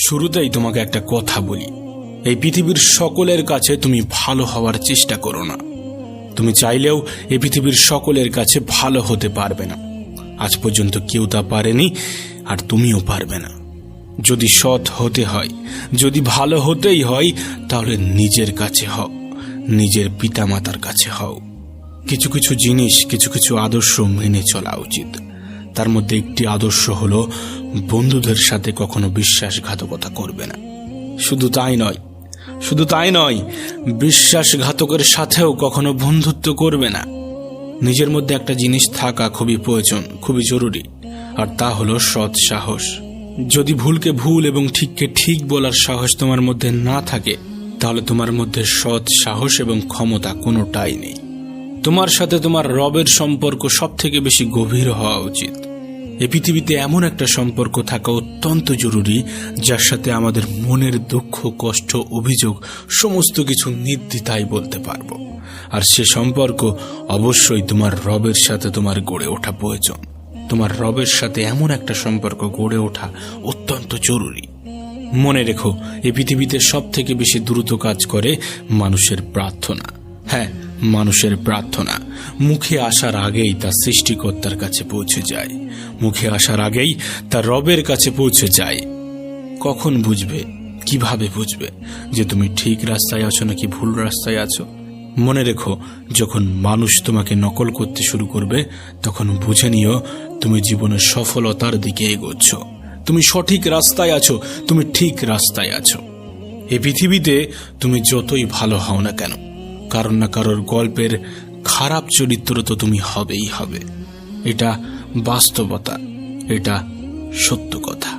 শুরুতেই তোমাকে একটা কথা বলি, এই পৃথিবীর সকলের কাছে তুমি ভালো হওয়ার চেষ্টা করো না। তুমি চাইলেও এই পৃথিবীর সকলের কাছে ভালো হতে পারবে না। আজ পর্যন্ত কেউ তা পারেনি, আর তুমিও পারবে না। যদি সৎ হতে হয়, যদি ভালো হতেই হয়, তাহলে নিজের কাছে হও, নিজের পিতামাতার কাছে হও। কিছু কিছু জিনিস, কিছু কিছু আদর্শ মেনে চলা উচিত। তার মধ্যে একটি আদর্শ হলো বন্ধুদের সাথে কখনো বিশ্বাসঘাতকতা করবে না। শুধু তাই নয়, বিশ্বাসঘাতকের সাথেও কখনো বন্ধুত্ব করবে না। নিজের মধ্যে একটা জিনিস থাকা খুবই প্রয়োজন, খুবই জরুরি, আর তা হলো সৎ সাহস। যদি ভুলকে ভুল এবং ঠিককে ঠিক বলার সাহস তোমার মধ্যে না থাকে, তাহলে তোমার মধ্যে সৎ সাহস এবং ক্ষমতা কোনোটাই নেই। তোমার সাথে তোমার রবের সম্পর্ক সব থেকে বেশি গভীর হওয়া উচিত। এই পৃথিবীতে এমন একটা সম্পর্ক থাকা অত্যন্ত জরুরি, যার সাথে আমাদের মনের দুঃখ, কষ্ট, অভিযোগ সমস্ত কিছু নির্দ্বিধায় বলতে পারবো। আর সে সম্পর্ক অবশ্যই তোমার রবের সাথে তোমার গড়ে ওঠা প্রয়োজন। তোমার রবের সাথে এমন একটা সম্পর্ক গড়ে ওঠা অত্যন্ত জরুরি। মনে রেখো, এই পৃথিবীতে সব থেকে বেশি দ্রুত কাজ করে মানুষের প্রার্থনা। হ্যাঁ, মানুষের প্রার্থনা মুখে আসার আগেই তা সৃষ্টিকর্তার কাছে পৌঁছে যায়, মুখে আসার আগেই তা রবের কাছে পৌঁছে যায়। কখন বুঝবে, কিভাবে বুঝবে যে তুমি ঠিক রাস্তায় আছো নাকি ভুল রাস্তায় আছো? মনে রেখো, যখন মানুষ তোমাকে নকল করতে শুরু করবে, তখন বুঝে নিও তুমি জীবনের সফলতার দিকে এগোচ্ছ। তুমি সঠিক রাস্তায় আছো, তুমি ঠিক রাস্তায় আছো। এই পৃথিবীতে তুমি যতই ভালো হও না কেন, কারণ না কারোর গল্পের খারাপ চরিত্র তো তুমি হবেই হবে। এটা বাস্তবতা, এটা সত্য কথা।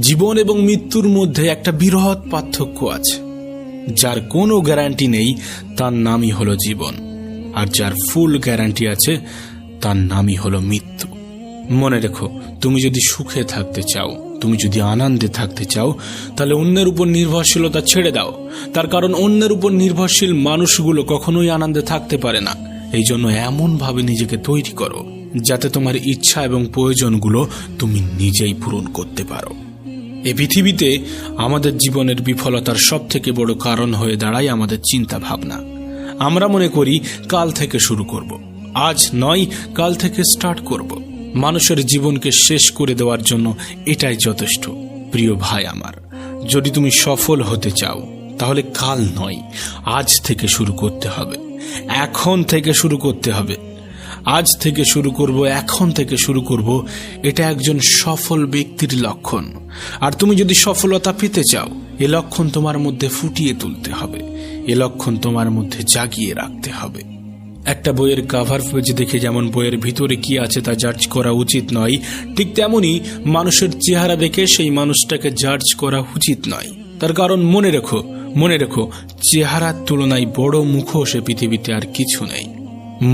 জীবন এবং মৃত্যুর মধ্যে একটা বৃহৎ পার্থক্য আছে। যার কোনো গ্যারান্টি নেই, তার নামই হলো জীবন, আর যার ফুল গ্যারান্টি আছে, তার নামই হলো মৃত্যু। মনে রেখো, তুমি যদি সুখে থাকতে চাও, তুমি যদি আনন্দে থাকতে চাও, তাহলে অন্যের উপর নির্ভরশীলতা ছেড়ে দাও। তার কারণ অন্যের উপর নির্ভরশীল মানুষগুলো কখনোই আনন্দে থাকতে পারে না। এই জন্য এমনভাবে নিজেকে তৈরি করো যাতে তোমার ইচ্ছা এবং প্রয়োজনগুলো তুমি নিজেই পূরণ করতে পারো। এই পৃথিবীতে আমাদের জীবনের বিফলতার সব থেকে বড় কারণ হয়ে দাঁড়ায় আমাদের চিন্তা ভাবনা। আমরা মনে করি কাল থেকে শুরু করব, আজ নয় কাল থেকে স্টার্ট করব। মানুষের জীবনকে শেষ করে দেওয়ার জন্য এটাই যথেষ্ট। প্রিয় ভাই আমার, যদি তুমি সফল হতে চাও, তাহলে কাল নয়, আজ থেকে শুরু করতে হবে, এখন থেকে শুরু করতে হবে। আজ থেকে শুরু করব, এখন থেকে শুরু করব, এটা একজন সফল ব্যক্তির লক্ষণ। আর তুমি যদি সফলতা পেতে চাও, এ লক্ষণ তোমার মধ্যে ফুটিয়ে তুলতে হবে, এ লক্ষণ তোমার মধ্যে জাগিয়ে রাখতে হবে। একটা বইয়ের কাভার পেজ দেখে যেমন বইয়ের ভিতরে কি আছে তা জাজ করা উচিত নয়, ঠিক তেমনি মানুষের চেহারা দেখে সেই মানুষটাকে জাজ করা উচিত নয়। তার কারণ মনে রেখো, চেহারার তুলনায় বড় মুখোশ এ পৃথিবীতে আর কিছু নেই।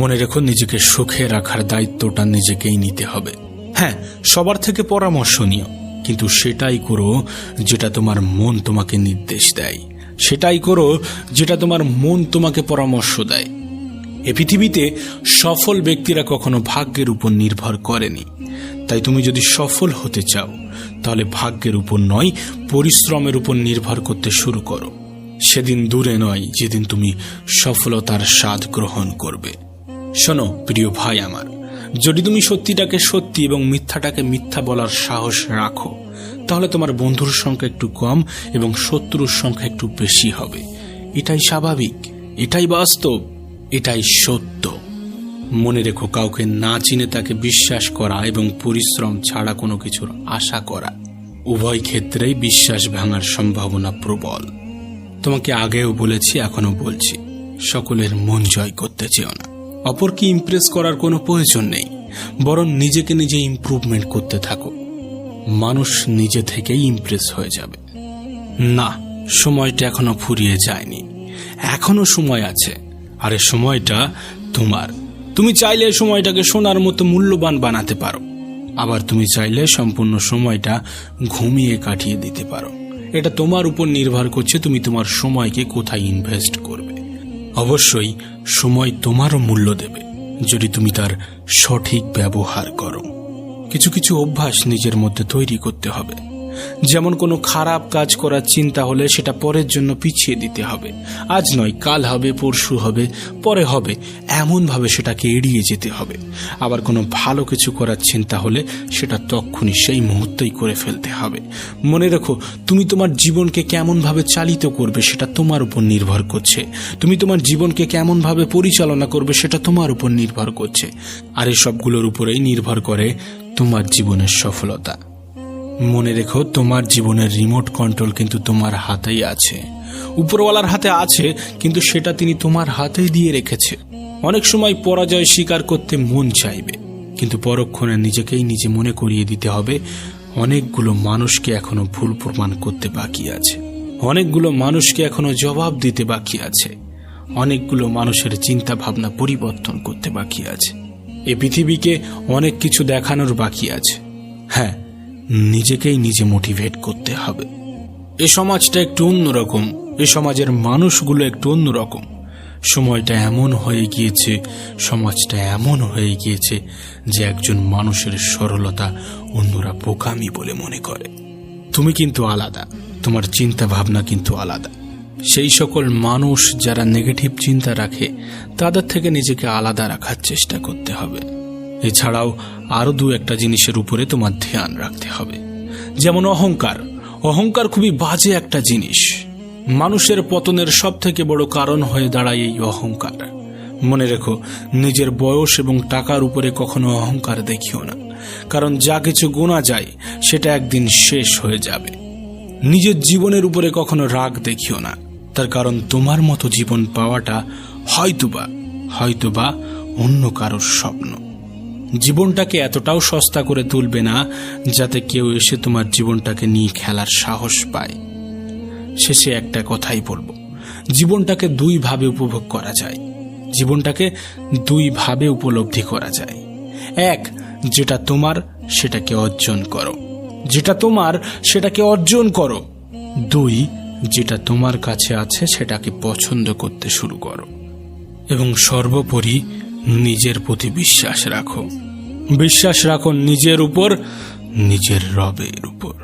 মনে রেখো, নিজেকে সুখে রাখার দায়িত্বটা নিজেকেই নিতে হবে। হ্যাঁ, সবার থেকে পরামর্শ নিও, কিন্তু সেটাই করো যেটা তোমার মন তোমাকে নির্দেশ দেয়, সেটাই করো যেটা তোমার মন তোমাকে পরামর্শ দেয়। এ পৃথিবীতে সফল ব্যক্তিরা কখনো ভাগ্যের উপর নির্ভর করেনি। তাই তুমি যদি সফল হতে চাও, তাহলে ভাগ্যের উপর নয়, পরিশ্রমের উপর নির্ভর করতে শুরু করো। সেদিন দূরে নয় যেদিন তুমি সফলতার স্বাদ গ্রহণ করবে। শোনো প্রিয় ভাই আমার, যদি তুমি সত্যিটাকে সত্যি এবং মিথ্যাটাকে মিথ্যা বলার সাহস রাখো, তাহলে তোমার বন্ধুর সংখ্যা একটু কম এবং শত্রুর সংখ্যা একটু বেশি হবে। এটাই স্বাভাবিক, এটাই বাস্তব, এটাই সত্য। মনে রেখো, কাউকে না চিনে তাকে বিশ্বাস করা এবং পরিশ্রম ছাড়া কোনো কিছুর আশা করা, উভয় ক্ষেত্রেই বিশ্বাস ভাঙার সম্ভাবনা প্রবল। তোমাকে আগেও বলেছি, এখনো বলছি, সকলের মন জয় করতে চেও না। অপরকে ইমপ্রেস করার কোনো প্রয়োজন নেই, বরং নিজেকে নিজে ইমপ্রুভমেন্ট করতে থাকো। মানুষ নিজে থেকেই ইমপ্রেস হয়ে যাবে। না, সময়টা এখনো ফুরিয়ে যায়নি, এখনো সময় আছে। আর এই সময়টা তোমার। তুমি চাইলে সময়টাকে সোনার মতো মূল্যবান বানাতে পারো, আবার তুমি চাইলে সম্পূর্ণ সময়টা ঘুমিয়ে কাটিয়ে দিতে পারো। এটা তোমার উপর নির্ভর করছে তুমি তোমার সময়কে কোথায় ইনভেস্ট করবে। অবশ্যই সময় তোমারও মূল্য দেবে যদি তুমি তার সঠিক ব্যবহার করো। কিছু কিছু অভ্যাস নিজের মধ্যে তৈরি করতে হবে, যেমন কোনো খারাপ কাজ করার চিন্তা হলে সেটা পরের জন্য পিছিয়ে দিতে হবে। আজ নয়, কাল হবে, পরশু হবে, পরে হবে, এমনভাবে সেটাকে এড়িয়ে যেতে হবে। আবার কোনো ভালো কিছু করার চিন্তা হলে সেটা তক্ষুনি সেই মুহূর্তেই করে ফেলতে হবে। মনে রেখো, তুমি তোমার জীবনকে কেমনভাবে চালিত করবে সেটা তোমার উপর নির্ভর করছে। তুমি তোমার জীবনকে কেমনভাবে পরিচালনা করবে সেটা তোমার উপর নির্ভর করছে। আর এই সবগুলোর উপরেই নির্ভর করে তোমার জীবনের সফলতা। মনে রেখো, তোমার জীবনের রিমোট কন্ট্রোল কিন্তু তোমার হাতেই আছে। উপরওয়ালার হাতে আছে, কিন্তু সেটা তিনি তোমার হাতেই দিয়ে রেখেছে। অনেক সময় পরাজয় স্বীকার করতে মন চাইবে, কিন্তু পরক্ষণে নিজেকেই নিজে মনে করিয়ে দিতে হবে অনেকগুলো মানুষকে এখনো ভুল প্রমাণ করতে বাকি আছে, অনেকগুলো মানুষকে এখনো জবাব দিতে বাকি আছে, অনেকগুলো মানুষের চিন্তা ভাবনা পরিবর্তন করতে বাকি আছে। এ পৃথিবীকে অনেক কিছু দেখানোর বাকি আছে। হ্যাঁ, নিজেকেই নিজে মোটিভেট করতে হবে। এ সমাজটা একটু অন্যরকম, এ সমাজের মানুষগুলো একটু অন্যরকম। সময়টা এমন হয়ে গিয়েছে, সমাজটা এমন হয়ে গিয়েছে যে একজন মানুষের সরলতা অন্যরা বোকামি বলে মনে করে। তুমি কিন্তু আলাদা, তোমার চিন্তা ভাবনা কিন্তু আলাদা। সেই সকল মানুষ যারা নেগেটিভ চিন্তা রাখে তাদের থেকে নিজেকে আলাদা রাখার চেষ্টা করতে হবে। এছাড়াও আরো দু একটা জিনিসের উপরে তোমার ধ্যান রাখতে হবে, যেমন অহংকার। অহংকার খুবই বাজে একটা জিনিস। মানুষের পতনের সব থেকে বড় কারণ হয়ে দাঁড়ায় এই অহংকার। মনে রেখো, নিজের বয়স এবং টাকার উপরে কখনো অহংকার দেখিও না, কারণ যা কিছু গোনা যায় সেটা একদিন শেষ হয়ে যাবে। নিজের জীবনের উপরে কখনো রাগ দেখিও না, তার কারণ তোমার মতো জীবন পাওয়াটা হয়তোবা অন্য কারোর স্বপ্ন। জীবনটাকে এতটাও সস্তা করে তুলবে না যাতে কেউ এসে তোমার জীবনটাকে নিয়ে খেলার সাহস পায়। শেষে একটা কথাই বলবো, জীবনটাকে দুই ভাবে উপভোগ করা যায়, জীবনটাকে দুই ভাবে উপলব্ধি করা যায়। এক, যেটা তোমার সেটাকে অর্জন করো, যেটা তোমার সেটাকে অর্জন করো। দুই, যেটা তোমার কাছে আছে সেটাকে পছন্দ করতে শুরু করো। এবং সর্বোপরি নিজের প্রতি বিশ্বাস রাখো। বিশ্বাস রাখো নিজের উপর, নিজের রবের উপর।